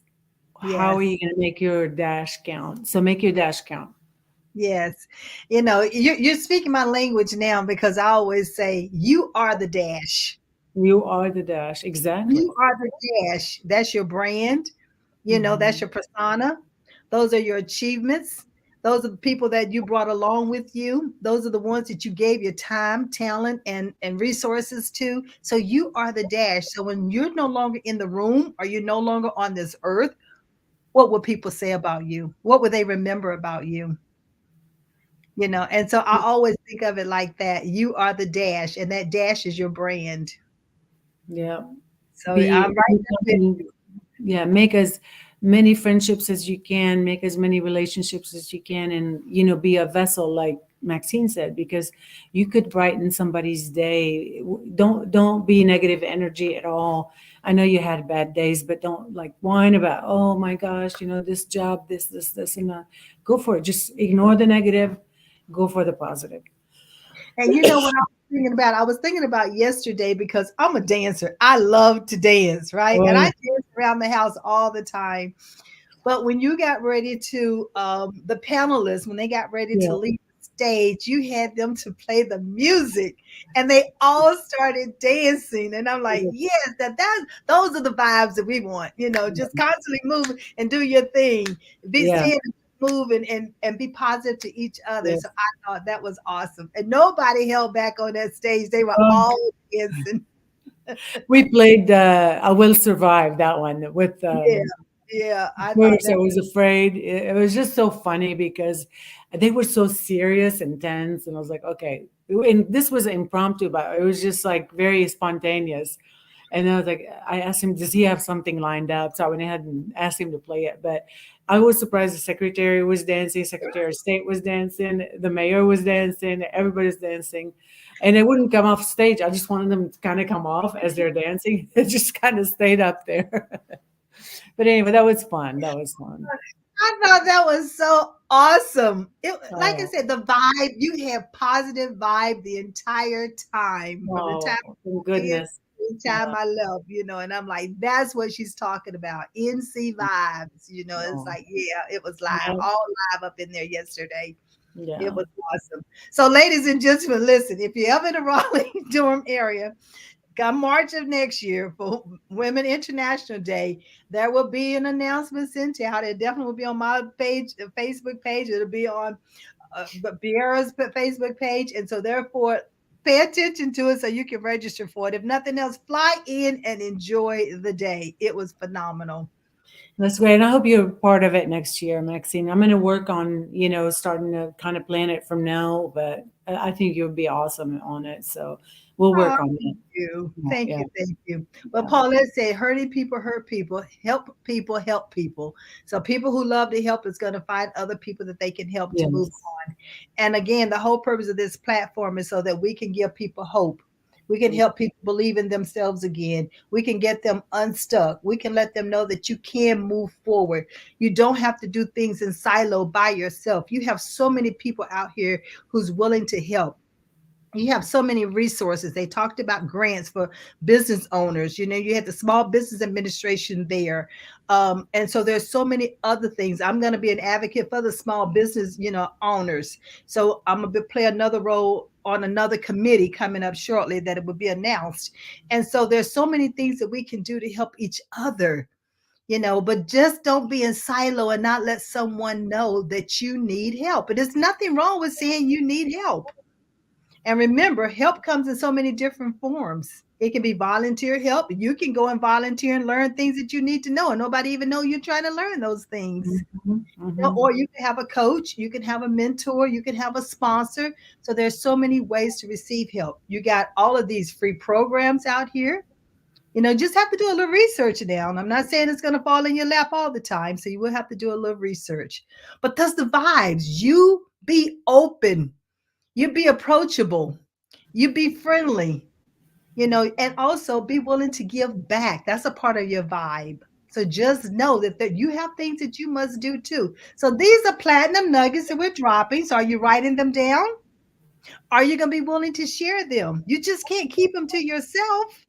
How are Yes, you going to make your dash count? So make your dash count. yes. You're speaking my language now because I always say you are the dash. You are the dash. Exactly. You are the dash. That's your brand. That's Mhm. your persona. Those are your achievements. Those are the people that you brought along with you. Those are the ones that you gave your time, talent, and resources to. So you are the dash. So when you're no longer in the room or you're no longer on this earth, what will people say about you? What will they remember about you? And so I always think of it like that. You are the dash, and that dash is your brand. Yeah. So Be I'm right there with becoming, you. yeah, make as many friendships as you can, make as many relationships as you can, and be a vessel, like Maxine said, because you could brighten somebody's day. Don't be negative energy at all. I know you had bad days, but don't like whine about, oh my gosh, this job, this and that. Go for it. Just ignore the negative, go for the positive. And you know what I was thinking about? I was thinking about yesterday because I'm a dancer. I love to dance, right? And I Oh, dance around the house all the time. But when you got ready to, the panelists, when they got ready to yeah, leave the stage, you had them to play the music and they all started dancing. And I'm like, yeah, yes, those are the vibes that we want, just constantly move and do your thing, be yeah, seeing move and be positive to each other. yeah. So I thought that was awesome. And nobody held back on that stage. They were Um, all dancing. we played "I Will Survive" that one with Yeah. Yeah. I thought first, I that was afraid. It was just so funny because they were so serious and tense, and I was like, okay. And this was impromptu, but it was just like very spontaneous. And I was like, I asked him, does he have something lined up? So I went ahead and asked him to play it. But I was surprised the secretary was dancing, Secretary of State was dancing, the mayor was dancing, everybody's dancing. And they wouldn't come off stage. I just wanted them to kind of come off as they're dancing. It just kind of stayed up there. But anyway, that was fun. That was fun. I thought that was so awesome. Like I Oh, said, the vibe, you have positive vibe the entire time, from the time oh, thank I in goodness. to the time Yeah. I left, and I'm like, that's what she's talking about. NC vibes, it's Oh, like, yeah, it was live, yeah. all live up in there yesterday. It Yeah. was awesome. So, ladies and gentlemen, listen, if you're ever in the Raleigh Durham area, come March of next year for Women International Day, there will be an announcement sent out. It definitely will be on my page, Facebook page. It'll be on Biera's Facebook page. And so, therefore, pay attention to it so you can register for it. If nothing else, fly in and enjoy the day. It was phenomenal. That's great. And I hope you're part of it next year, Maxine. I'm going to work on, starting to kind of plan it from now, but I think you'll be awesome on it. So we'll Oh, work on thank it. you. Yeah. Thank Yeah. you. Thank you. Well, Yeah. Paul, let's say hurting people hurt people, help people help people. So people who love to help is going to find other people that they can help to move Yes. on. And again, the whole purpose of this platform is so that we can give people hope. We can help people believe in themselves again. We can get them unstuck. We can let them know that you can move forward. You don't have to do things in silo by yourself. You have so many people out here who's willing to help. You have so many resources. They talked about grants for business owners. You had the Small Business Administration there. And so there's so many other things. I'm going to be an advocate for the small business, owners. So I'm going to play another role on another committee coming up shortly that it will be announced. And so there's so many things that we can do to help each other. But just don't be in silo and not let someone know that you need help. And there's nothing wrong with saying you need help. And remember, help comes in so many different forms. It can be volunteer help. You can go and volunteer and learn things that you need to know, and nobody even know you're trying to learn those things. Hmm. Hmm. Or you can have a coach, you can have a mentor, you can have a sponsor. So there's so many ways to receive help. You got all of these free programs out here. Just have to do a little research now. And I'm not saying it's going to fall in your lap all the time. So you will have to do a little research. But that's the vibes. You be open, you be approachable, you be friendly, and also be willing to give back. That's a part of your vibe. So just know that you have things that you must do too. So these are platinum nuggets that we're dropping. So are you writing them down? Are you going to be willing to share them? You just can't keep them to yourself.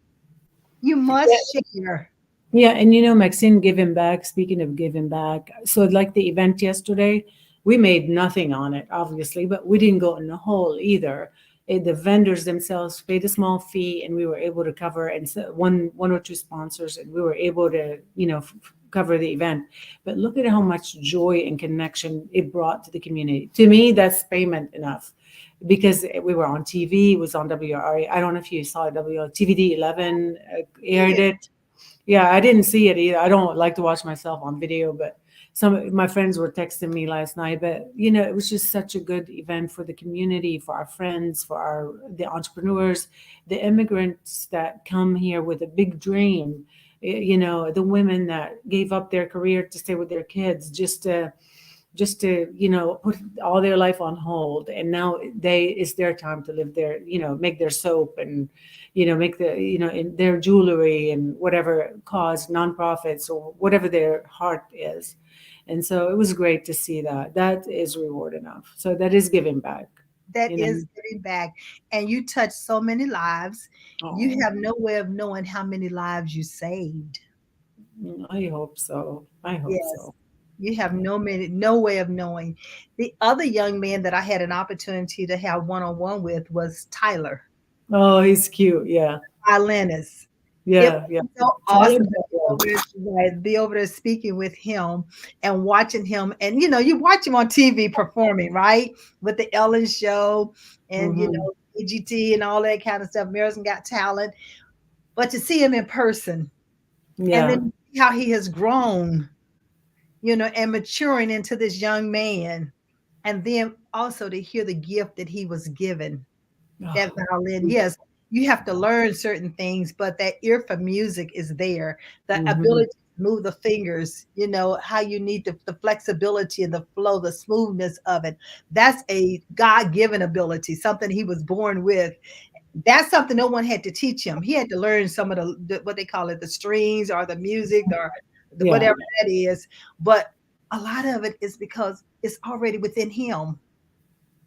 You must share. Yeah, and Maxine giving back, speaking of giving back, so like the event yesterday, we made nothing on it, obviously, but we didn't go in the hole either. The vendors themselves paid a small fee, and we were able to cover, and one or two sponsors, and we were able to, cover the event. But look at how much joy and connection it brought to the community. To me, that's payment enough. Because we were on TV, it was on WRA. I don't know if you saw it, TVD 11 aired Yeah. it. Yeah, I didn't see it either. I don't like to watch myself on video, but some of my friends were texting me last night, but it was just such a good event for the community, for our friends, for our the entrepreneurs, the immigrants that come here with a big dream. The women that gave up their career to stay with their kids just to put all their life on hold, and now it's their time to live their, make their soap, and make the, in their jewelry and whatever cause nonprofits or whatever their heart is. And so it was great to see that. That is reward enough. So that is giving back, That you know. is giving back. And you touch so many lives. You Oh, have no way of knowing how many lives you saved. I hope so. I hope Yes. so. You have no way of knowing. The other young man that I had an opportunity to have one-on-one with was Tyler, Oh, he's cute. Yeah. violinist. It Yeah. Yeah. was so Tell him awesome to that. be over there, right, be over there speaking with him and watching him. And you watch him on TV performing, right? With the Ellen show and Hmm. EGT and all that kind of stuff. American Got Talent. But to see him in person and Yeah. then see how he has grown, and maturing into this young man. And then also to hear the gift that he was given, that violin. Yes, you have to learn certain things, but that ear for music is there. The Hmm. ability to move the fingers, how you need the flexibility and the flow, the smoothness of it. That's a God given ability, something he was born with. That's something no one had to teach him. He had to learn some of the what they call it, the strings or the music or Yeah. whatever that is. But a lot of it is because it's already within him.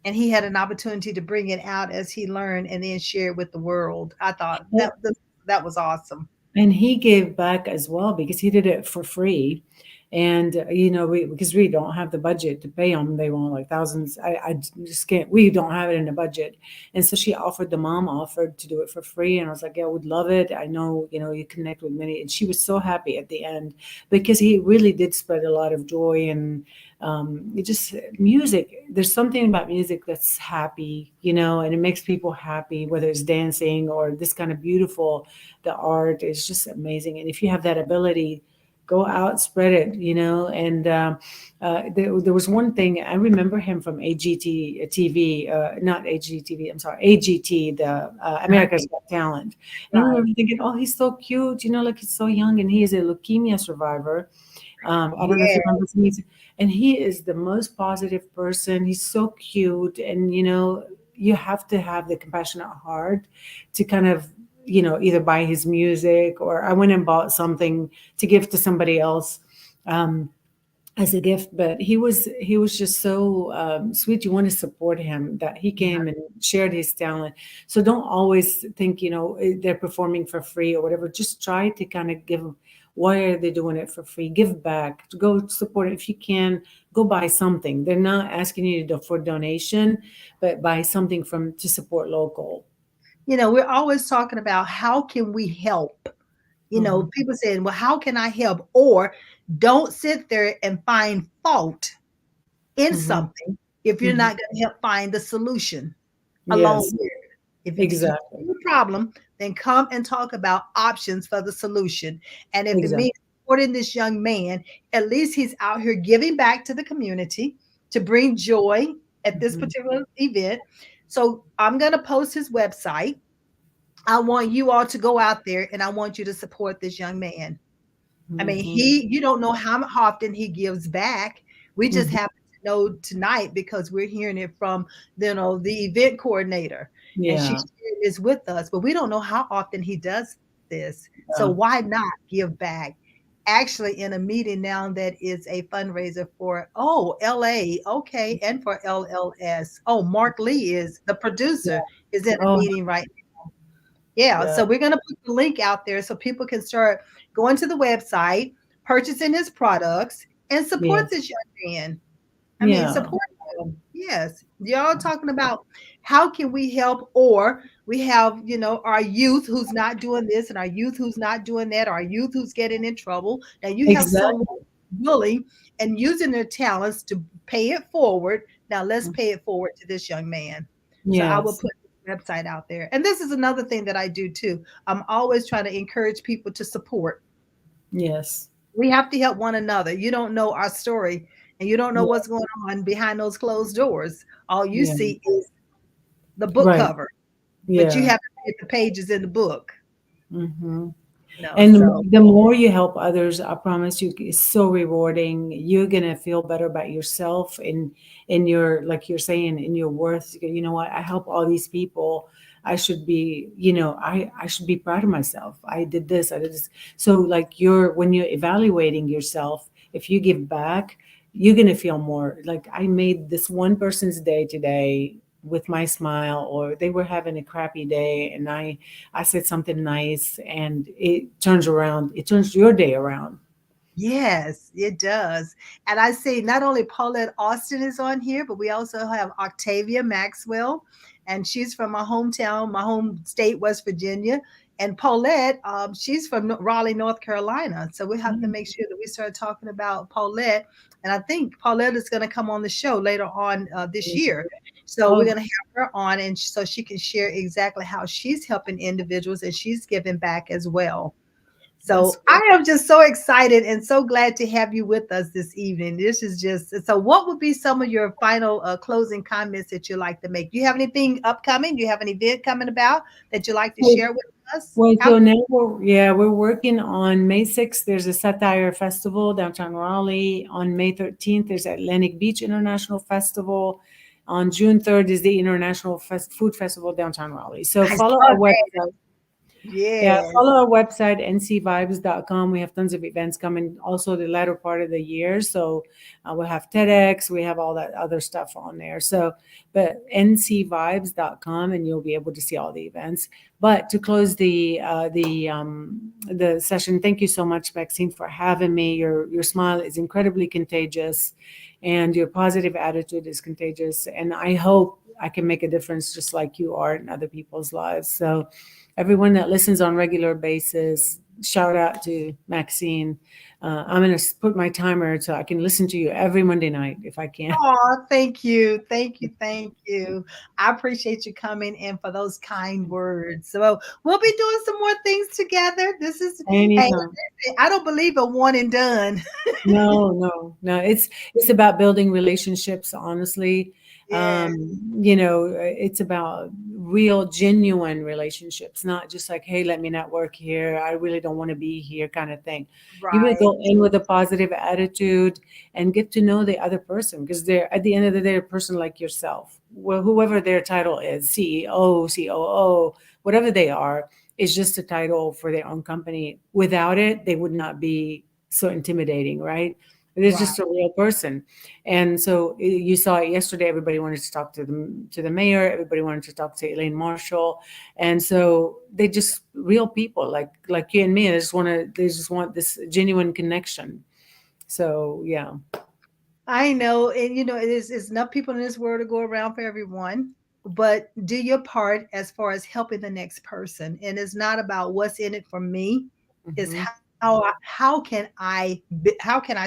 And he had an opportunity to bring it out as he learned and then share it with the world. I thought that was awesome. And he gave back as well because he did it for free. And we, because we don't have the budget to pay them, they want like thousands. I just can't, we don't have it in the budget. And so the mom offered to do it for free, and I was like, yeah, I would love it. I know, you connect with many. And she was so happy at the end because he really did spread a lot of joy. And it just, music, there's something about music that's happy, and it makes people happy, whether it's dancing or this kind of beautiful, the art is just amazing. And if you have that ability, go out, spread it, and there was one thing I remember him from AGT TV, not AGTV, I'm sorry, AGT, the Uh-huh. America's Got Talent. And I Right. remember thinking, oh, he's so cute, like he's so young, and he is a leukemia survivor. I don't know if you Yeah. remember him. And he is the most positive person. He's so cute, and you have to have the compassionate heart to kind of, either buy his music, or I went and bought something to give to somebody else. Um, as a gift, but he was just so sweet. You want to support him, that he came and shared his talent. So don't always think they're performing for free or whatever. Just try to kind of give, why are they doing it for free? Give back, go support it if you can. Go buy something. They're not asking you for donation, but buy something from to support local. We're always talking about how can we help? Hmm. People saying, well, how can I help? Or don't sit there and find fault in Hmm. something if you're Hmm. not going to help find the solution along Yes, with it. If it's you exactly. see the problem, then come and talk about options for the solution. And if it Exactly. means supporting this young man, at least he's out here giving back to the community to bring joy at this Hmm. particular event. So I'm going to post his website. I want you all to go out there and I want you to support this young man. I mean, Hmm. you don't know how often he gives back. We just Hmm. happen to know tonight because we're hearing it from, the event coordinator, and she Yeah. shared this with us, but we don't know how often he does this. So Yeah. why not give back? Actually, in a meeting now that is a fundraiser for, LA, okay, and for LLS. Oh, Mark Lee is the Yeah. producer, is in a Oh, meeting right. Yeah, yeah. so we're gonna put the link out there so people can start going to the website, purchasing his products, and support Yes. this young man. I mean, Yeah. support him. Yes, y'all talking about how can we help, or we have our youth who's not doing this, and our youth who's not doing that, our youth who's getting in trouble. Now you have someone Exactly. willing and using their talents to pay it forward. Now let's pay it forward to this young man. So I will Yes. put the website out there. And this is another thing that I do too. I'm always trying to encourage people to support. Yes. We have to help one another. You don't know our story and you don't know Yeah, what's going on behind those closed doors. All you yeah, see is the book right. cover, but you Yeah. haven't read the pages in the book, Hmm. And so the more you help others, I promise you, it's so rewarding. You're gonna feel better about yourself and in your, like you're saying, in your worth. You know what? I help all these people. I should be, I should be proud of myself. I did this. I did this. So like when you're evaluating yourself, if you give back, you're gonna feel more like I made this one person's day today with my smile, or they were having a crappy day, and I said something nice, and it turns your day around. yes, it does. And I see not only Paulette Austin is on here, but we also have Octavia Maxwell, and she's from my hometown, my home state, West Virginia. And Paulette, she's from Raleigh, North Carolina. So we have to Mm. make sure that we start talking about Paulette. And I think Paulette is going to come on the show later on this year. So we're Oh, going to have her on, and so she can share exactly how she's helping individuals and she's giving back as well. that's So I am just so excited and so glad to have you with us this evening. This is just so. What would be some of your final closing comments that you like to make? Do you have anything upcoming? Do you have an event coming about that you like to good. share with us? Well, How? so now we're working on May 6th. There's a satire festival downtown Raleigh. On May 13th, there's Atlantic Beach International Festival. On June 3rd is the International Food Festival downtown Raleigh. So I follow saw our that. website. Yeah, Yes. follow our website, ncvibes.com. We have tons of events coming also the latter part of the year. So we'll have TEDx, we have all that other stuff on there. So, but ncvibes.com, and you'll be able to see all the events. But to close the session, thank you so much, Maxine, for having me. Your smile is incredibly contagious, and your positive attitude is contagious. And I hope I can make a difference just like you are in other people's lives. So everyone that listens on regular basis, shout out to Maxine. I'm going to put my timer so I can listen to you every Monday night if I can. Oh, thank you. Thank you. Thank you. I appreciate you coming in for those kind words. So we'll be doing some more things together. This is, hey, Anytime. I don't believe a one and done. No, no, no. It's about building relationships, honestly. Yeah, It's about real, genuine relationships, not just like, hey, let me not work here. I really don't want to be here, kind of thing. You would right, go in with a positive attitude and get to know the other person, because they're at the end of the day a person like yourself. Well, whoever their title is, CEO, COO, whatever they are, is just a title for their own company. Without it, they would not be so intimidating, right? It is right. just a real person. And so you saw it yesterday. Everybody wanted to talk to the mayor. Everybody wanted to talk to Elaine Marshall. And so they just real people like you and me. They just want this genuine connection. So yeah. I know, and it is it's enough people in this world to go around for everyone. But do your part as far as helping the next person, and it's not about what's in it for me. It's Hmm. how can I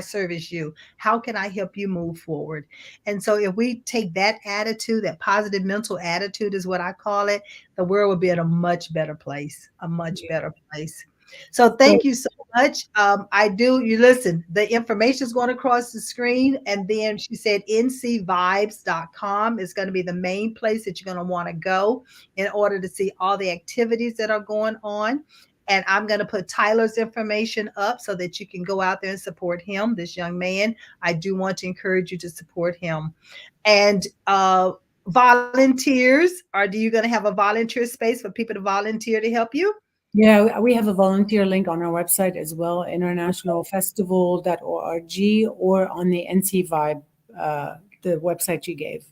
service you? How can I help you move forward? And so if we take that attitude, that positive mental attitude is what I call it, the world will be in a much better place, a much Yeah. better place. So So thank you so much. I do. You listen. The information is going across the screen, and then she said ncvibes.com is going to be the main place that you're going to want to go in order to see all the activities that are going on. And I'm going to put Tyler's information up so that you can go out there and support him, this young man. I do want to encourage you to support him. And volunteers, are you going to have a volunteer space for people to volunteer to help you? yeah, we have a volunteer link on our website as well, internationalfestival.org, or on the NC Vibe, the website you gave.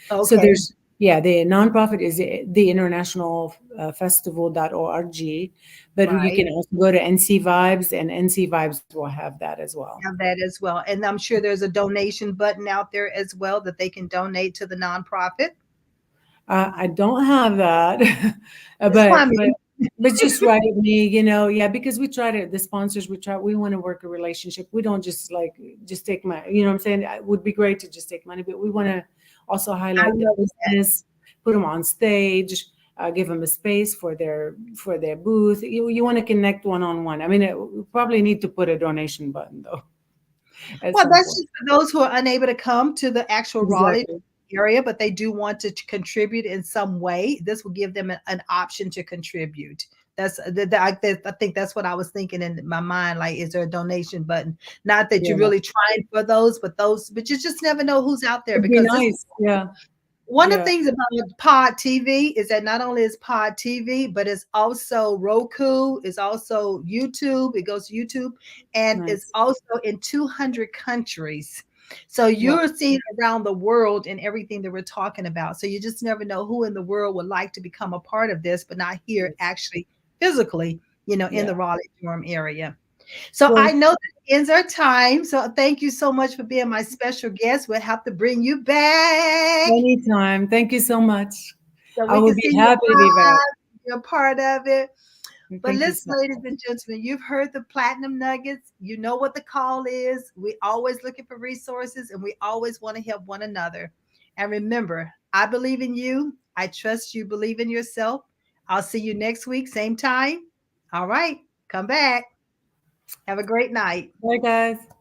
So Okay, there's, yeah, the nonprofit is the international festival.org, but you right. can also go to NC Vibes, and NC Vibes will have that as well. Have that as well. And I'm sure there's a donation button out there as well that they can donate to the nonprofit. I don't have that, That's why but I'm just write me, yeah, because the sponsors, we want to work a relationship. We don't just like just take money, what I'm saying? It would be great to just take money, but we want to also I highlight the know that. business, put them on stage, give them a space for their booth. You want to connect one on one. I mean, we probably need to put a donation button though at Well, some that's point. just for those who are unable to come to the actual Raleigh Exactly. area, but they do want to contribute in some way. This will give them an option to contribute. I think that's what I was thinking in my mind. Like, is there a donation button? Not that you're Yeah, really trying for those, but you just never know who's out there it'd be because this nice. Yeah, one of the yeah, things about Pod TV is that not only is Pod TV, but it's also Roku, it's also YouTube. It goes to YouTube and it's nice. also in 200 countries. So Wow. you're seeing around the world and everything that we're talking about. So you just never know who in the world would like to become a part of this, but not here Yes. actually physically, in Yeah. the Raleigh Durham area. So I Well, know that ends our time. So thank you so much for being my special guest. We'll have to bring you back anytime. Thank you so much. so I we will can be see you happy to be back. live, be a part of it. But Thank you listen, so ladies much. and gentlemen, you've heard the Platinum Nuggets. You know what the call is. We always looking for resources and we always want to help one another. And remember, I believe in you. I trust you believe in yourself. I'll see you next week, same time. All right, come back. Have a great night. Bye, guys.